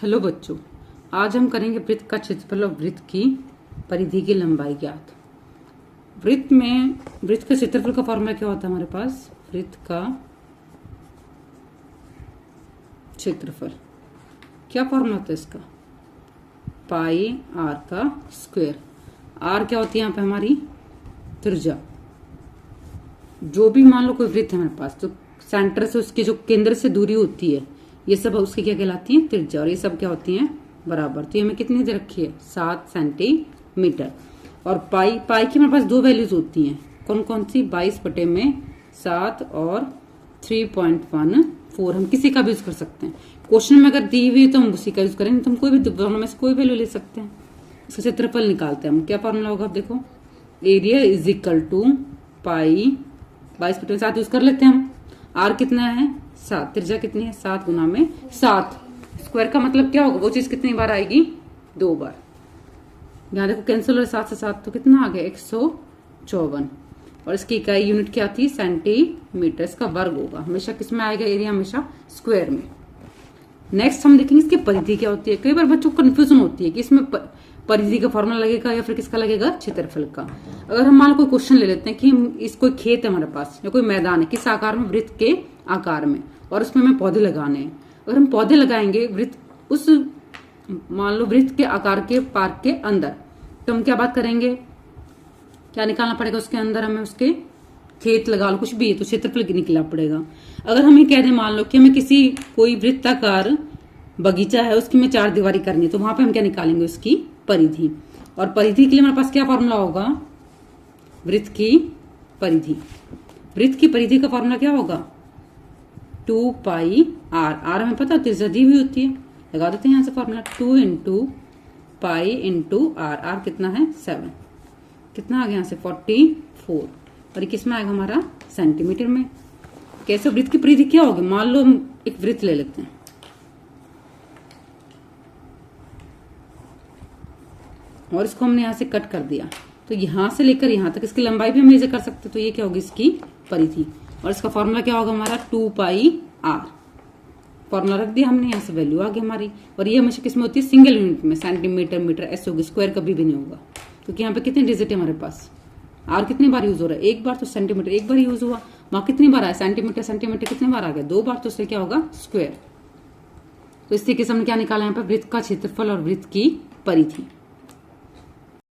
Hello बच्चों, आज हम करेंगे वृत्त का क्षेत्रफल और वृत्त की परिधि की लंबाई ज्ञात। वृत्त का क्षेत्रफल का फॉर्मूला क्या होता है हमारे पास? वृत्त का क्षेत्रफल क्या फॉर्मूला होता है इसका? पाई आर का स्क्वायर। आर क्या होती है यहाँ पे? हमारी त्रिज्या। जो भी मान लो कोई वृत्त है हमारे पास, तो सेंटर से उसके जो केंद्र से दूरी होती है, ये सब उसकी क्या कहलाती है? त्रिज्या। और ये सब क्या होती हैं? बराबर। तो ये हमें कितनी दे रखी है? 7 सेंटीमीटर। और पाई की हमारे पास दो वैल्यूज होती हैं। कौन कौन सी? 22/7 और 3.14। हम किसी का भी यूज कर सकते हैं। क्वेश्चन में अगर दी हुई है तो हम उसी का यूज करेंगे। तो हम कोई भी दोनों में से कोई वैल्यू ले सकते हैं। इसका क्षेत्रफल निकालते हैं हम। क्या फॉर्मूला होगा? देखो, area is equal to pi 22/7 use कर लेते हैं हम। आर कितना है? 7। त्रिज्या कितनी है? 7 गुना में 7। स्क्वायर का मतलब क्या होगा? वो चीज कितनी बार आएगी? 2 बार। यहाँ देखो कैंसिल हो रहा है 7 से 7, तो कितना आ गया? 154। और इसकी इकाई यूनिट क्या थी? सेंटीमीटर। इसका वर्ग होगा। हमेशा किस में आएगा एरिया? हमेशा स्क्वायर में। नेक्स्ट हम देखेंगे इसकी परिधि क्या होती है। कई बार बच्चों को कंफ्यूजन होती है कि इसमें परिधि का फॉर्मूला लगेगा या फिर किसका लगेगा? क्षेत्रफल का। अगर हम मान लो कोई क्वेश्चन ले लेते हैं कि इस कोई खेत है हमारे पास या कोई मैदान है, किस आकार में? वृत्त के आकार में, और उसमें हमें पौधे लगाने हैं। अगर हम पौधे लगाएंगे उस मान लो वृत्त के आकार के पार्क के अंदर, तो हम क्या बात करेंगे? क्या निकालना पड़ेगा उसके अंदर? हमें उसके खेत लगा लो, कुछ भी है तो क्षेत्रफल निकलना पड़ेगा। अगर हम ये कह दें मान लो कि हमें कोई वृत्ताकार बगीचा है, उसकी में 4 दीवारी करनी है, तो वहां पे हम क्या निकालेंगे? उसकी परिधि। और परिधि के लिए हमारे पास क्या फॉर्मूला होगा? वृत्त की परिधि। वृत्त की परिधि का फॉर्मूला क्या होगा? 2 पाई आर। आर हमें पता है त्रिज्या दी हुई होती है, लगा देते हैं यहां से formula. 2 into pi into R. R कितना है? 7। कितना आ गया यहाँ से? 44। और ये किसमें आएगा हमारा? सेंटीमीटर में। कैसे? वृत्त की परिधि क्या होगी? मान लो हम एक वृत्त ले लेते हैं, और इसको हमने यहां से कट कर दिया, तो यहां से लेकर यहां तक इसकी लंबाई भी हम मेजर कर सकते हैं। तो ये क्या होगी? इसकी परिधि। और इसका फॉर्मूला क्या होगा हमारा? 2 पाई आर। फॉर्मूला रख दिया हमने, यहां से वैल्यू आ गई हमारी। और ये हमेशा किसमें होती है? सिंगल यूनिट में। सेंटीमीटर, मीटर, ऐसे होगी। स्क्वायर कभी भी नहीं होगा, क्योंकि यहाँ पे कितने डिजिट है हमारे पास? आर कितनी बार यूज हो रहा है? 1 बार। तो सेंटीमीटर 1 बार यूज हुआ। वहां कितनी बार आया? सेंटीमीटर कितने बार आ गया? 2 बार। तो उससे क्या होगा? स्क्वायर। तो इस तरीके से हमने क्या निकाला यहाँ पे? वृत्त का क्षेत्रफल और वृत्त की परिधि।